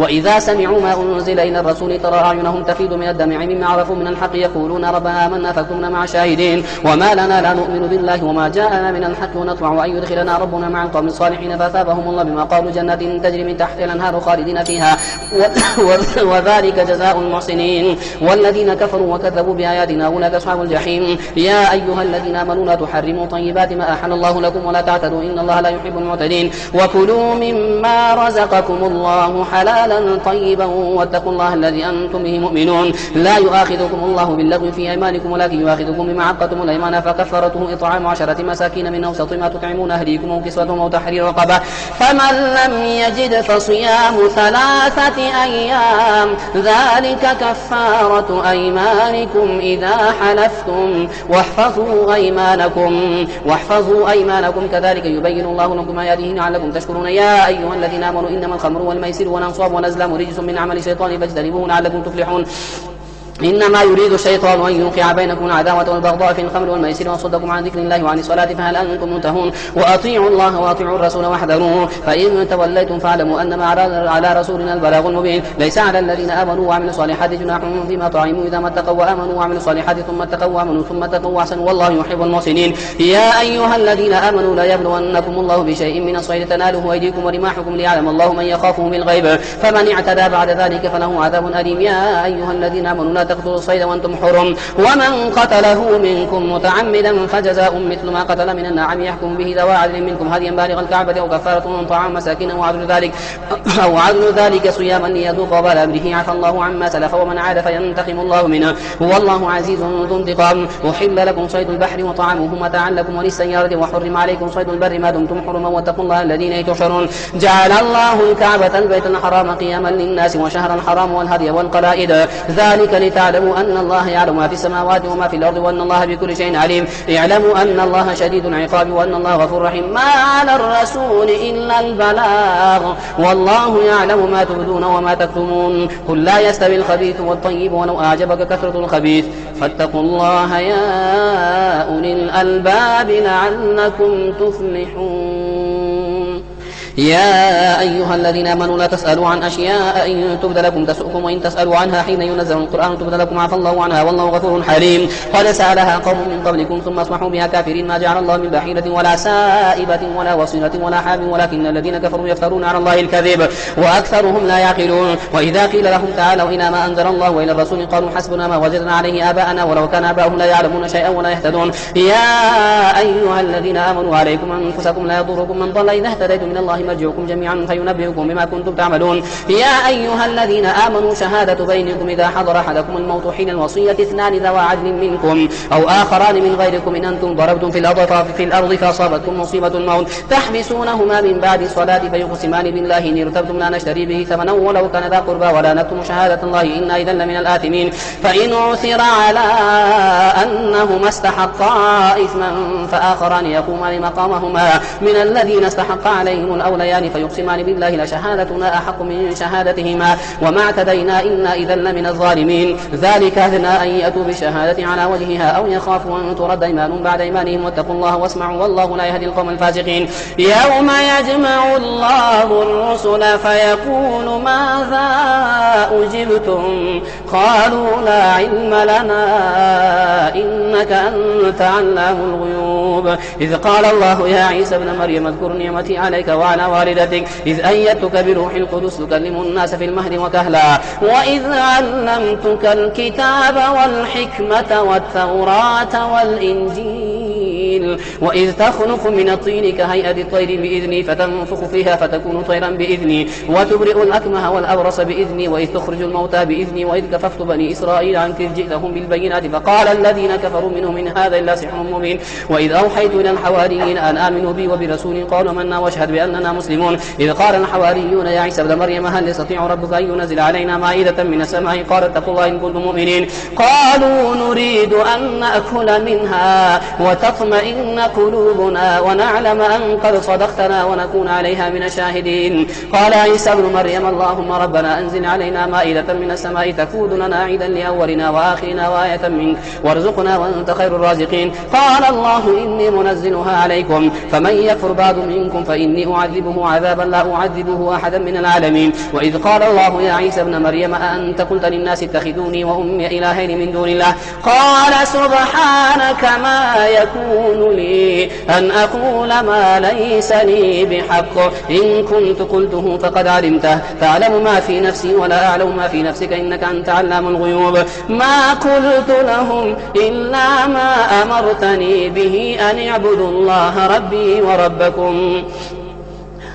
وإذا سمعوا ما أنزل إلى الرسول ترى أعينهم تفيض من الدمع مما عرفوا من الحق يقولون ربنا آمنا فاكتبنا مع الشاهدين وما لنا لا نؤمن بالله وما جاءنا من الحق ونطمع أن يدخلنا ربنا مع القوم الصالحين فأثابهم الله بما قالوا جنات تجري من تحتها الأنهار خالدين فيها وذلك جزاء المحسنين والذين كفروا وكذبوا بآياتنا أولئك أصحاب الجحيم يا أيها الذين آمنوا لا تحرموا طيبات ما أحل الله لكم ولا تعتدوا إن الله لا يحب المعتدين وكلوا مما رزقكم الله حلالا طيبا واتقوا الله الذي أنتم به مؤمنون لا يؤاخذكم الله باللغو في أيمانكم ولكن يؤاخذكم بما عقدتم الأيمان فكفارته إطعام 10 مساكين من أوسط ما تطعمون أهليكم أو كسوتهم أو تحرير رقبة فمن لم يجد فصيام 3 أيام ذلك كفارة أيمانكم إذا حلفتم واحفظوا أيمانكم كذلك يبين الله لكم آياته لعلكم تشكرون يا أيها الذين آمنوا إنما الخمر والميسر والأنصاب والأزلام رجس من عمل الشيطان فاجتنبوه لعلكم تفلحون إنما يريد الشيطان أن يوقع بينكم العداوة والبغضاء في الخمر والميسر ويصدكم عن ذكر الله وعن الصلاة فهل أنتم منتهون وأطيعوا الله وأطيعوا الرسول واحذروه فإن توليتم فاعلموا أنما على رسولنا البلاغ المبين ليس على الذين آمنوا وعملوا الصالحات جناح فيما طعموا إذا ما اتقوا وآمنوا وعملوا الصالحات ثم اتقوا وآمنوا ثم اتقوا وأحسنوا والله يحب المحسنين يا أيها الذين آمنوا لا يبلونكم الله بشيء من الصيد تناله أيديكم ورماحكم ليعلم الله من يخافه بالغيب فمن اعتدى بعد ذلك فله عذاب أليم يا أيها الذين آمنوا لا تقتلوا الصيد وأنتم حرم ومن قتله منكم متعمدا فجزاء مثل ما قتل من النعم يحكم به ذوى عدل منكم هديا بالغ الكعبة أو كفارة طعام مساكين أو عدل ذلك صياما ليذوق وبال أمره عفى الله عما سلف ومن عاد فينتقم الله منه والله عزيز ذو انتقام أحل لكم صيد البحر وطعامه متاعا لكم وللسيارة وحرم عليكم صيد البر ما دمتم حرما واتقوا الله الذين إليه تحشرون جعل الله الكعبة البيت الحرام قياما للناس وشهر الحرام والهدي والقلائد ذلك لتعلموا أن الله يعلم ما في السماوات وما في الأرض وأن الله بكل شيء عليم اعلموا أن الله شديد العقاب وأن الله غفور رحيم ما على الرسول إلا البلاغ والله يعلم ما تبدون وما تكتمون قل لا يستوي الخبيث والطيب ولو أعجبك كثرة الخبيث فاتقوا الله يا أولي الألباب لعلكم تفلحون يا أيها الذين آمنوا لا تسألوا عن أشياء إن تبد لكم تسؤكم وإن تسألوا عنها حين ينزل القرآن تبد لكم عفى الله عنها والله غفور حليم قد سألها قوم من قبلكم ثم أصبحوا بها كافرين ما جعل الله من بحيرة ولا سائبة ولا وصيلة ولا حام ولكن الذين كفروا يفترون على الله الكذب وأكثرهم لا يعقلون وإذا قيل لهم تعالوا إلى ما أنزل الله وإلى الرسول قالوا حسبنا ما وجدنا عليه آباءنا ولو كان آباؤهم لا يعلمون شيئا ولا يهتدون يا أيها الذين آمنوا عليكم أنفسكم لا يضركم من ضل إذا اهتديتم من الله مرجعكم جميعا فينبئكم بما كنتم تعملون يا أيها الذين آمنوا شهادة بينكم إذا حضر أحدكم الموت حين الوصية 2 ذوى عدل منكم أو آخران من غيركم إن أنتم ضربتم في الأرض فأصابتكم مصيبة الموت تحبسونهما من بعد الصلاة فيقسمان بالله إن ارتبتم لا نشتري به ثمنا ولو كان ذا قربى ولا نكتم شهادة الله إنا إذا لمن الآثمين فإن عثر على أنهما استحقا إثما فآخران يقومان مقامهما من الذين استحق عليهم الأوليان فيقسمان بالله لشهادتنا أحق من شهادتهما وما اعتدينا إنا إذا لمن الظالمين ذلك أدنى أن يأتوا بالشهادة على وجهها أو يخافوا أن ترد أيمان بعد أيمانهم واتقوا الله واسمعوا والله لا يهدي القوم الفاسقين يوم يجمع الله الرسل فيقول ماذا أجبتم قالوا لا علم لنا إنك أنت علام الغيوب إذ قال الله يا عيسى ابن مريم اذكر نعمتي عليك وعلى والدتك إذ أيدتك بروح القدس تكلم الناس في المهد وكهلا وإذ علمتك الكتاب والحكمة والتوراة والإنجيل وإذ تخلق من الطين كهيئة الطير بإذني فتنفخ فيها فتكون طيرا بإذني وتبرئ الأكمه والأبرص بإذني وإذ تخرج الموتى بإذني وإذ كففت بني إسرائيل عنك إذ جئتهم بالبينات فقال الذين كفروا منهم إن هذا إلا سحر مبين وإذ أوحيت إلى الحواريين أن آمنوا بي وبرسولي قالوا منا واشهد بأننا مسلمون إذ قال الحواريون يا عيسى ابن مريم هل يستطيع ربك أن ينزل علينا مائدة من السماء قال اتقوا الله إن كنتم مؤمنين قالوا نريد أن نأكل منها وتطمئن وتطمئن قلوبنا ونعلم أن قد صدقتنا ونكون عليها من الشاهدين. قال عيسى ابن مريم اللهم ربنا أنزل علينا مائدة من السماء تكون لنا عيدا لأولنا وآخرنا وآية منك وارزقنا وأنت خير الرازقين. قال الله إني منزلها عليكم فمن يكفر بعد منكم فإني أعذبه عذابا لا أعذبه أحدا من العالمين. وإذ قال الله يا عيسى ابن مريم أأنت قلت للناس اتخذوني وأمي إلهين من دون الله قال سبحانك ما يكون لي أن أقول ما ليس لي بحق إن كنت قلته فقد علمته تعلم ما في نفسي ولا أعلم ما في نفسك إنك أنت علام الغيوب. ما قلت لهم إلا ما أمرتني به أن اعبدوا الله ربي وربكم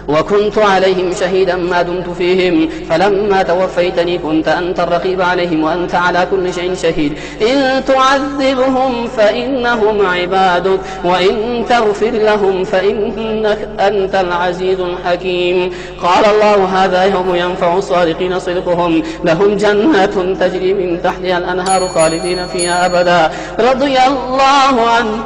وكنت عليهم شهيدا ما دمت فيهم فلما توفيتني كنت أنت الرقيب عليهم وأنت على كل شيء شهيد. إن تعذبهم فإنهم عبادك وإن تغفر لهم فإنك أنت العزيز الحكيم. قال الله هذا يوم ينفع الصادقين صدقهم لهم جنات تجري من تحتها الأنهار خالدين فيها أبدا رضي الله عنه.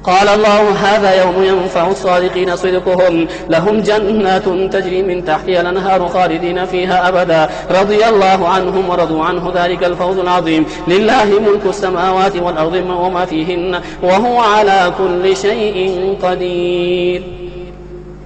قال الله هذا يوم ينفع الصادقين صدقهم لهم جنات تجري من تحتها الأنهار خالدين فيها أبدا رضي الله عنهم ورضوا عنه ذلك الفوز العظيم. لله ملك السماوات والأرض وما فيهن وهو على كل شيء قدير.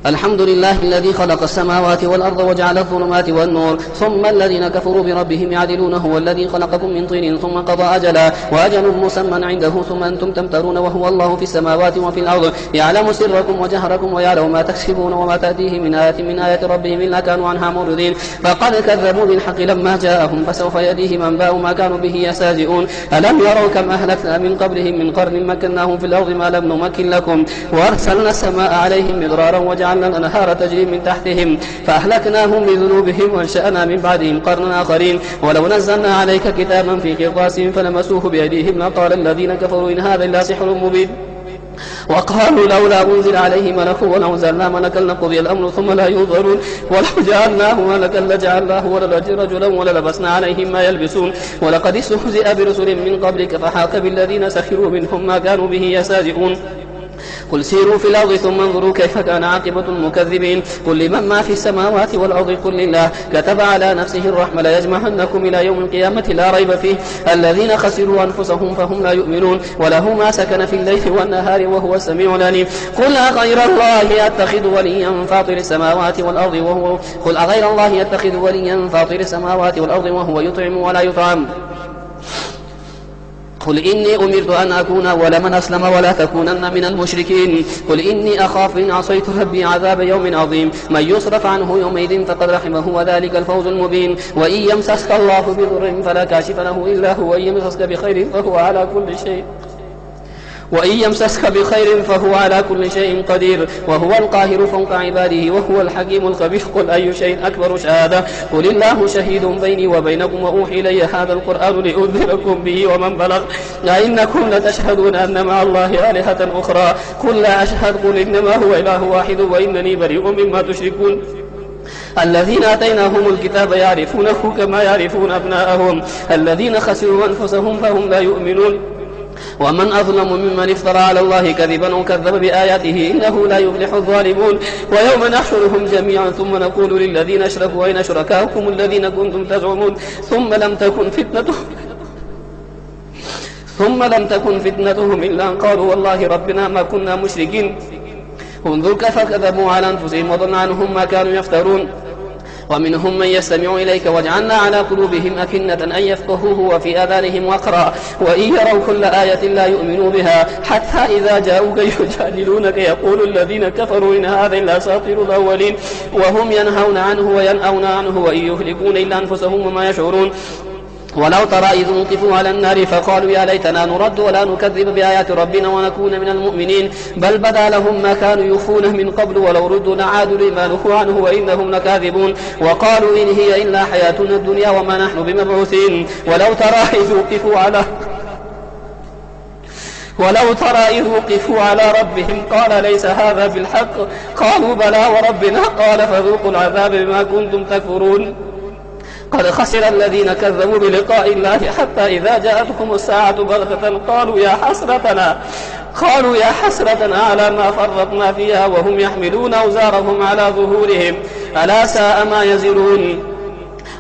الحمد لله الذي خلق السماوات والأرض وجعل الظلمات والنور ثم الذين كفروا بربهم يعدلون هو الذي خلقكم من طين ثم قضى أجلا وأجل مسمى عنده ثم أنتم تمترون وهو الله في السماوات وفي الأرض يعلم سركم وجهركم ويعلم ما تكسبون وما تأتيه من آية ربهم إلا كانوا عنها معرضين. فقد كذبوا بالحق لما جاءهم فسوف يأتيهم أنباء ما كانوا به يستهزئون. ألم يروا كم أهلكنا من قبلهم من قرن مكناهم في الأرض ما لم نمكن لكم وأرسلنا السماء عليهم مدرارا وجعلنا الأنهار تجري من تحتهم فأهلكناهم بذنوبهم وانشأنا من بعدهم قرنا آخرين. ولو نزلنا عليك كتابا في قرطاس فلمسوه بأيديهم لقال الذين كفروا إن هذا إلا سحر مبين وقالوا لولا أنزل عليه ملك ولو أنزلنا ملكا لقضي الأمر ثم لا ينظرون ولو جعلناه ملكا لجعلناه رجلا وللبسنا عليهم ما يلبسون. ولقد استهزئ برسل من قبلك فحاق بالذين سخروا منهم ما كانوا به يستهزئون. قل سيروا في الأرض ثم انظروا كيف كان عاقبة المكذبين. قل لمن ما في السماوات والأرض قل لله كتب على نفسه الرحمة ليجمعنكم إلى يوم القيامة لا ريب فيه الذين خسروا أنفسهم فهم لا يؤمنون. وله ما سكن في الليل والنهار وهو السميع العليم. قل أغير الله أتخذ وليا فاطر السماوات والأرض وهو يطعم ولا يطعم. قل إني أمرت أن أكون أول من أسلم ولا تكونن من المشركين. قل إني أخاف إن عصيت ربي عذاب يوم عظيم. من يصرف عنه يومئذ فقد رحمه وذلك الفوز المبين. وإن يمسسك الله بضر فلا كاشف له إلا هو وإن يمسسك بخير فهو على كل شيء قدير وهو القاهر فوق عباده وهو الحكيم الخبير. قل أي شيء أكبر شهادة قل الله شهيد بيني وبينكم وأوحي إلي هذا القرآن لأنذركم به ومن بلغ أئنكم لتشهدون أن مع الله آلهة أخرى قل لا أشهد قل إنما هو إله واحد وإنني بريء مما تشركون. الذين آتيناهم الكتاب يعرفونه كما يعرفون أبناءهم الذين خسروا أنفسهم فهم لا يؤمنون. ومن أظلم ممن افترى على الله كذبا وكذب بآياته إنه لا يفلح الظالمون. ويوم نحشرهم جميعا ثم نقول للذين أشركوا أين شركاؤكم الذين كنتم تزعمون ثم لم تكن فتنتهم إلا أن قالوا والله ربنا ما كنا مشركين. انظر كيف كذبوا على أنفسهم وضل عنهم ما كانوا يفترون. ومنهم من يستمع إليك وجعلنا على قلوبهم أكنة أن يفقهوه وفي آذانهم وقرا وإن يروا كل آية لا يؤمنوا بها حتى إذا جاءوك يجادلونك يقول الذين كفروا إن هذا إلا أساطير الأولين وهم ينهون عنه وينأون عنه وإن يهلكون إلا أنفسهم وما يشعرون. ولو ترى إذ وقفوا على النار فقالوا يا ليتنا نرد ولا نكذب بآيات ربنا ونكون من المؤمنين بل بدا لهم ما كانوا يخفون من قبل ولو ردوا لعادوا لما نهوا عنه وإنهم لكاذبون. وقالوا إن هي إلا حياتنا الدنيا وما نحن بمبعوثين. ولو ترى إذ وقفوا على ربهم قال ليس هذا بالحق قالوا بلى وربنا قال فذوقوا العذاب بما كنتم تكفرون. قد خسر الذين كذبوا بلقاء الله حتى إذا جاءتهم الساعة بغتة قالوا قالوا يا حسرتنا على ما فرطنا فيها وهم يحملون أوزارهم على ظهورهم ألا ساء ما يزرون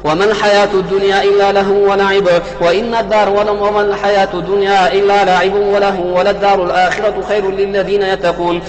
وما الحياة الدنيا إلا لهو ولعب وإن الدار وما الحياة الدنيا إلا لعب ولهو وللدار الآخرة خير للذين يتقون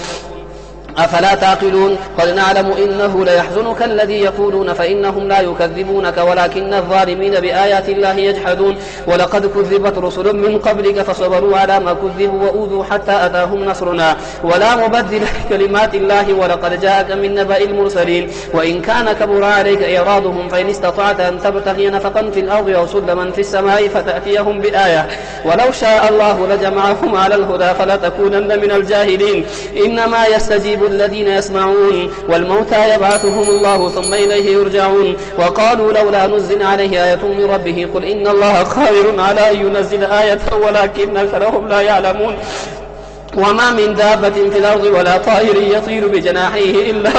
أفلا تعقلون قد نعلم إنه ليحزنك الذي يقولون فإنهم لا يكذبونك ولكن الظالمين بآيات الله يجحدون ولقد كذبت رسل من قبلك فصبروا على ما كذبوا وأوذوا حتى أتاهم نصرنا ولا مبدل لكلمات الله ولقد جاءك من نبأ المرسلين وإن كان كبر عليك إعراضهم فإن استطعت أن تبتغي نفقا في الأرض أو سلما في السماء فتأتيهم بآية ولو شاء الله لجمعهم على الهدى فلا تكونن من الجاهلين إنما يستجيب الذين يسمعون والموتى يبعثهم الله ثم إليه يرجعون وقالوا لولا نزل عليه آية من ربه قل إن الله قادر على أن ينزل آية ولكن أكثرهم لا يعلمون وما من دابة في الأرض ولا طائر يطير بجناحيه إلا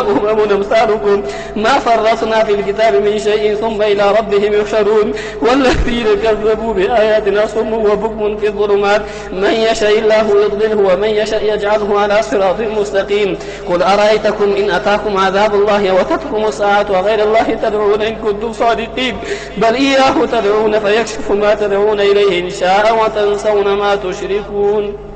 أمثالكم ما فرطنا في الكتاب من شيء ثم إلى ربهم يحشرون والذين كذبوا بآياتنا صم وبكم في الظلمات من يشاء الله يضلله ومن يشاء يجعله على صراط مستقيم قل أرأيتكم إن أتاكم عذاب الله وتتكم الساعة وغير الله تدعون إن كنتم صادقين بل إياه تدعون فيكشف ما تدعون إليه إن شاء وتنسون ما تشركون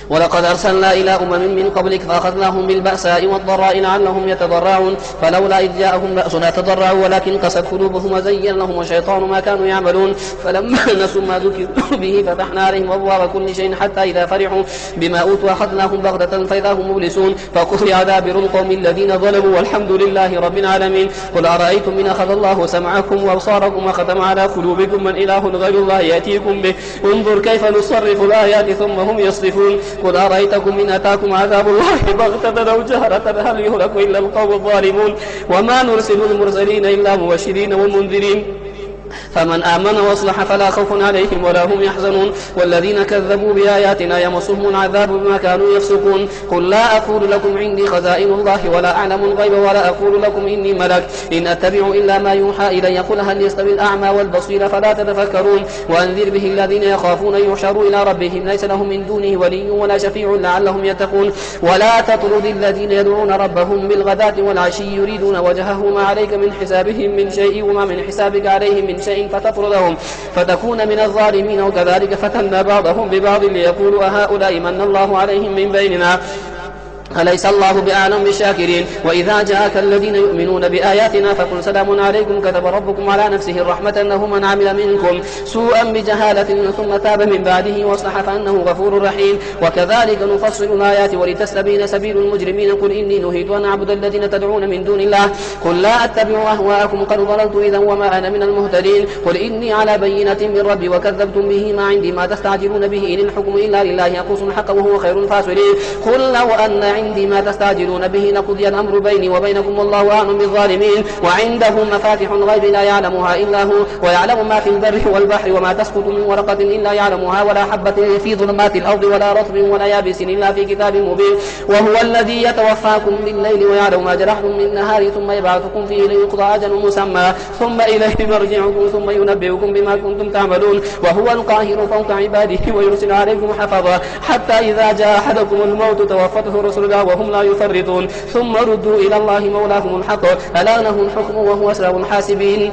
ولقد أرسلنا إلى من قبلك فأخذناهم بالبأساء والضراء لعلهم يتضرعون فلولا إذ جاءهم بأسنا تضرعوا ولكن قست قلوبهم وزين لهم الشيطان ما كانوا يعملون فلما نسوا ما ذكروا به فتحنا عليهم أبواب كل شيء حتى إذا فرحوا بما أوتوا أخذناهم بغتة فإذا هم مبلسون فقطع دابر القوم الذين ظلموا والحمد لله رب العالمين قل أرأيتم إن أخذ الله سمعكم وأبصاركم وختم على قلوبكم من إله غير الله يأتيكم به انظر كيف نصرف الآيات ثم هم يصرفون قل أرأيتكم إن أتاكم عذاب الله بغتة أو جهرة هل يهلك إلا القوم الظالمون وما نرسل المرسلين إلا مبشرين ومنذرين فمن آمن وأصلح فلا خوف عليهم ولا هم يحزنون والذين كذبوا بآياتنا يمسهم العذاب بما كانوا يفسقون قل لا أقول لكم عندي خزائن الله ولا أعلم الغيب ولا أقول لكم إني ملك إن أتبع إلا ما يوحى إلي قل هل يستوي الأعمى والبصير فلا تتفكرون وأنذر به الذين يخافون يحشروا إلى ربهم ليس لهم من دونه ولي ولا شفيع لعلهم يتقون ولا تطرد الذين يدعون ربهم بالغداة والعشي يريدون وجهه ما عليك من حسابهم من شيء وما من حسابك عليهم من شيء فتطردهم فتكون من الظالمين وكذلك فتنا بعضهم ببعض ليقولوا أهؤلاء من الله عليهم من بيننا أليس الله بأعلم بالشاكرين وإذا جاءك الذين يؤمنون بآياتنا فقل سلام عليكم كتب ربكم على نفسه الرحمة أنه من عمل منكم سوءا بجهالة ثم تاب من بعده واصلح فأنه غفور رحيم وكذلك نفصل الآيات ولتستبين سبيل المجرمين قل إني نهيت أن أعبد الذين تدعون من دون الله قل لا أتبع أهواءكم قد ضللت إذا وما أنا من المهتدين قل إني على بينة من ربي وكذبتم به ما عندي ما تستعجلون به إن الحكم إلا لله يقص الحق وهو خير الفاصلين قل لو أن عندي ما تستعجلون به لقضي الأمر بيني وبينكم والله أعلم بالظالمين وعنده مفاتح الغيب لا يعلمها إلا هو ويعلم ما في البر والبحر وما تسقط من ورقة إلا يعلمها ولا حبة في ظلمات الأرض ولا رطب ولا يابس إلا في كتاب مبين وهو الذي يتوفاكم بالليل ويعلم ما جرحتم من النهار ثم يبعثكم فيه ليقضى أجل مسمى ثم إليه مرجعكم ثم ينبئكم بما كنتم تعملون وهو القاهر فوق عباده ويرسل عليكم حفظا حتى إذا جاء أحدكم الموت توفته رسلنا وهم لا يفرطون ثم ردوا إلى الله مولاهم الحق ألا له الحكم وهو أسرع الحاسبين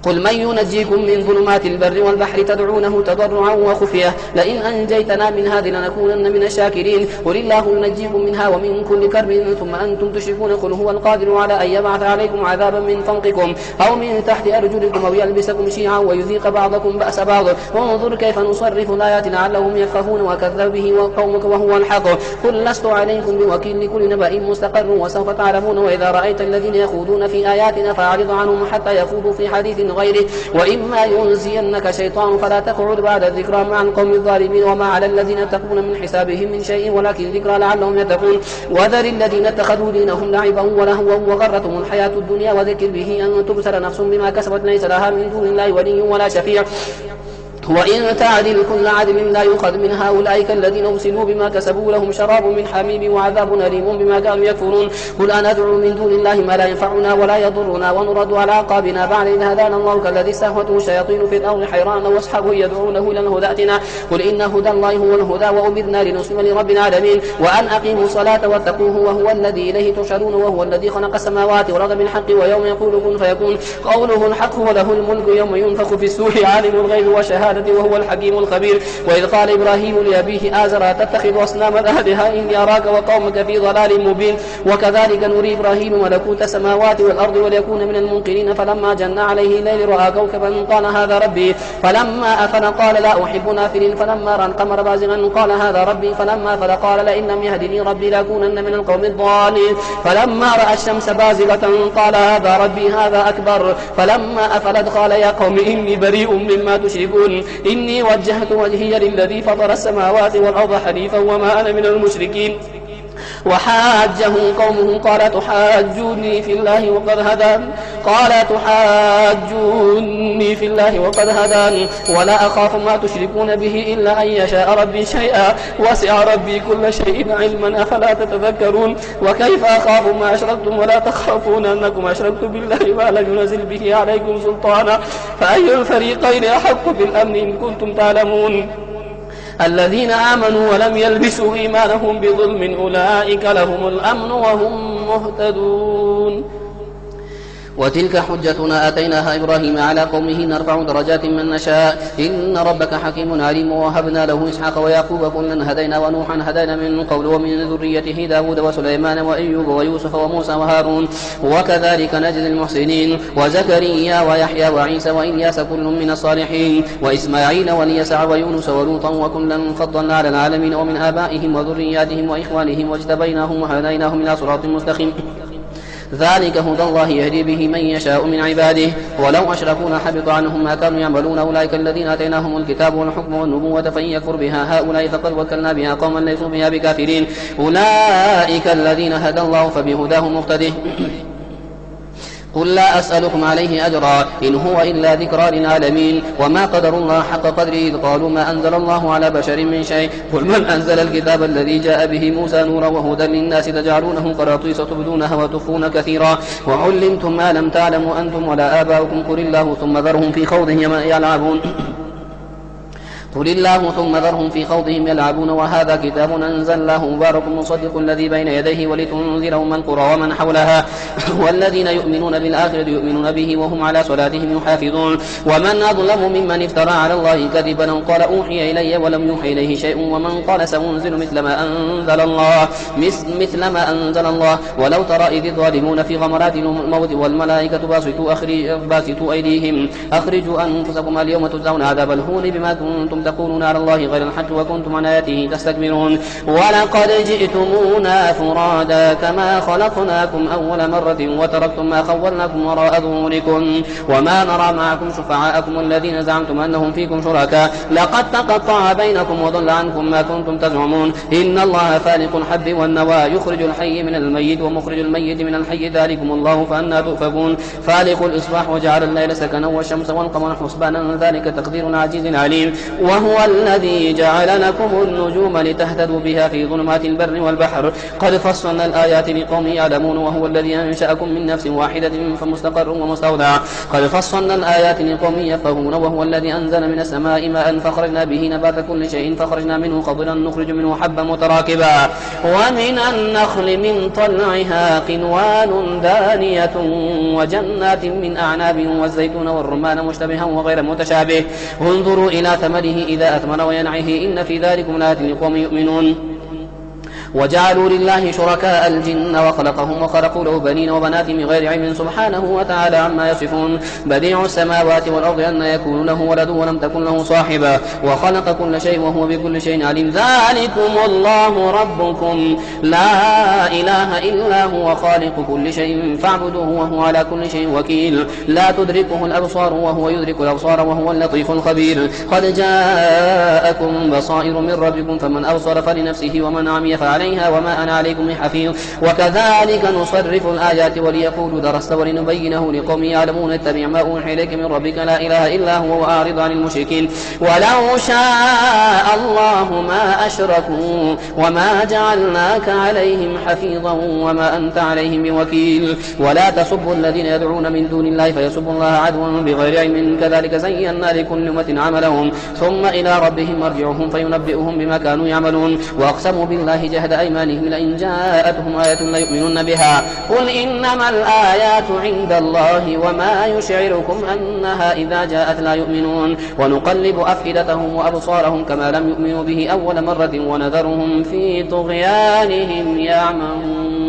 قل من ينجيكم من ظلمات البر والبحر تدعونه تضرعا وخفية لئن أنجيتنا من هذه لنكونن من الشاكرين قل الله ينجيكم منها ومن كل كرب ثم أنتم تشركون قل هو القادر على أن يبعث عليكم عذابا من فوقكم أو من تحت أرجلكم أو يلبسكم شيعا ويذيق بعضكم بأس بعض وانظر كيف نصرف الآيات لعلهم يفقهون وكذب به وقومك وهو الحق قل لست عليكم بوكيل لكل نبأ مستقر وسوف تعلمون وإذا رأيت الذين يخوضون في آياتنا فأعرض عنهم حتى يخوضوا في حديث غيره وإما ينزينك شيطان فلا تقعد بعد الذكرى مع القوم الظالمين وما على الذين يتقون من حسابهم من شيء ولكن ذكرى لعلهم يتقون وذر الذين اتخذوا دينهم لعبا ولهوا وغرتهم الحياة الدنيا وذكر به أن تبصر نفس بما كسبت ليس لها من دون الله ولي ولا شفيع وإن تعدل كل عدل لا يؤخذ منها أولئك الذين أرسلوا بما كسبوا لهم شراب من حميم وعذاب أليم بما كانوا يكفرون. قل أندعو من دون الله ما لا ينفعنا ولا يضرنا ونرد على أعقابنا بعد إذ هدانا الله كالذي استهوته الشياطين في الأرض حيران وأصحابه يدعونه إلى الهدى ائتنا. قل إن هدى الله هو الهدى وأمرنا لنسلم لرب العالمين وأن أقيموا الصلاة واتقوه وهو الذي إليه تحشرون وهو الذي خلق السماوات والأرض بالحق ويوم يقول كن فيكون قوله الحق وله الملك يوم ينفخ في السور عالم الغيب والشهادة وهو الحكيم الخبير. وإذ قال إبراهيم لأبيه آزر تتخذ أصناما آلهة إني أراك وقومك في ضلال مبين. وكذلك نري إبراهيم ملكوت السماوات والأرض وليكون من الموقنين فلما جن عليه الليل رأى كوكبا قال هذا ربي فلما أفل قال لا أحب نافلين فلما رأى القمر بازغا قال هذا ربي فلما أفل قال لئن لم يهدني ربي لأكونن من القوم الضالين فلما رأى الشمس بازغة قال هذا ربي هذا أكبر فلما أفلت قال يا قوم إني بريء مما تشركون إني وجهت وجهي للذي فطر السماوات والأرض حنيفا وما أنا من المشركين. وحاجه قومه قال تحاجوني في الله وقد هدان ولا أخاف ما تشركون به إلا أن يشاء ربي شيئا وسع ربي كل شيء علما أفلا تتذكرون. وكيف أخاف ما أشركتم ولا تخافون أنكم أشركتم بالله ما لم ينزل به عليكم سلطانا فأي الفريقين أحق بالأمن إن كنتم تعلمون. الذين آمنوا ولم يلبسوا إيمانهم بظلم أولئك لهم الأمن وهم مهتدون. وتلك حجتنا آتيناها إبراهيم على قومه نرفع درجات من نشاء إن ربك حكيم عليم. ووهبنا له إسحاق ويعقوب كلا هدينا ونوحا هدينا من قبل ومن ذريته داود وسليمان وأيوب ويوسف وموسى وهارون وكذلك نجزي المحسنين. وزكريا ويحيى وعيسى وإلياس كل من الصالحين وإسماعيل واليسع ويونس ولوطا وكلا فضلنا على العالمين ومن آبائهم وذرياتهم وإخوانهم واجتبيناهم وهديناهم إلى صراط مستقيم. ذلك هدى الله يهدي به من يشاء من عباده ولو أشركوا لحبط عنهم ما كانوا يعملون. أولئك الذين آتيناهم الكتاب والحكم والنبوة فإن يكفر بها هؤلاء فقد وكلنا بها قوما ليسوا بها بكافرين. أولئك الذين هدى الله فبهداه مقتده. قل لا أسألكم عليه أجرا إن هو إلا ذكرى للعالمين وما قدروا الله حق قدره إذ قالوا ما أنزل الله على بشر من شيء قل من أنزل الكتاب الذي جاء به موسى نورا وهدى للناس تجعلونه قراطيس تبدونها وتخفون كثيرا وعلمتم ما لم تعلموا أنتم ولا آباؤكم قل الله ثم ذرهم في خوضهم يلعبون قل الله ثم ذرهم في خوضهم يلعبون. وهذا كتاب أنزلناه مبارك مصدق الذي بين يديه ولتنذر أم القرى ومن حولها والذين يؤمنون بالآخرة يؤمنون به وهم على صلاتهم يحافظون. ومن أظلم ممن افترى على الله كذبا قال أوحي إلي ولم يوحي إليه شيء ومن قال سأنزل مثل ما أنزل الله ولو ترى إذ الظالمون في غمرات الموت والملائكة باسطوا أيديهم أخرجوا أنفسكم اليوم تجزون عذاب الهون بما كنتم تقولون على الله غير الحق وكنتم عن آياته تستكبرون. ولقد جئتمونا فرادا كما خلقناكم أول مرة وتركتم ما خولناكم وراء ظهوركم وما نرى معكم شفعاءكم الذين زعمتم أنهم فيكم شركاء لقد تقطع بينكم وضل عنكم ما كنتم تزعمون. إن الله فالق الحب والنوى يخرج الحي من الميت ومخرج الميت من الحي ذلكم الله فأنى تؤفكون. فالق الإصباح وجعل الليل سكنا والشمس والقمر حسبانا ذلك تقدير عزيز عليم. وهو الذي جعل لكم النجوم لتهتدوا بها في ظلمات البر والبحر قد فصلنا الآيات لقوم يعلمون. وهو الذي أنشأكم من نفس واحدة فمستقر ومستودع قد فصلنا الآيات لقوم يفقهون. وهو الذي أنزل من السماء ماء فخرجنا به نبات كل شيء فخرجنا منه خضرا نخرج منه حبا متراكبا ومن النخل من طلعها قنوان دانية وجنات من أعناب والزيتون والرمان مشتبها وغير متشابه انظروا إلى ثمره إذا أثمر وينعه إن في ذلكم لآيات لقوم يؤمنون. وجعلوا لله شركاء الجن وخلقهم وخلقوا له بنين وبنات بغير علم سبحانه وتعالى عما يصفون. بديع السماوات والأرض أن يكون له ولد ولم تكن له صاحبة وخلق كل شيء وهو بكل شيء عليم. ذلكم الله ربكم لا إله إلا هو خالق كل شيء فاعبدوه وهو على كل شيء وكيل. لا تدركه الأبصار وهو يدرك الأبصار وهو اللطيف الخبير. قد جاءكم بصائر من ربكم فمن أبصر فلنفسه ومن عمي فعليه عليها وما أنا عليكم بحفيظ وكذلك نصرف الآيات وليقولوا درست ولنبينه لقوم يعلمون اتبع ما أوحي إليك من ربك لا إله إلا هو وأعرض عن المشركين ولو شاء الله ما أشركوا وما جعلناك عليهم حفيظا وما أنت عليهم بوكيل ولا تسبوا الذين يدعون من دون الله فيسبوا الله عدوا بغير علم كذلك زينا لكل أمة عملهم ثم إلى ربهم مرجعهم فينبئهم بما كانوا يعملون وأقسموا بالله جهد أيمانهم لئن جاءتهم آية ليؤمنن بها قل إنما الآيات عند الله وما يشعركم أنها إذا جاءت لا يؤمنون ونقلب أفئدتهم وأبصارهم كما لم يؤمنوا به أول مرة ونذرهم في طغيانهم يعمهون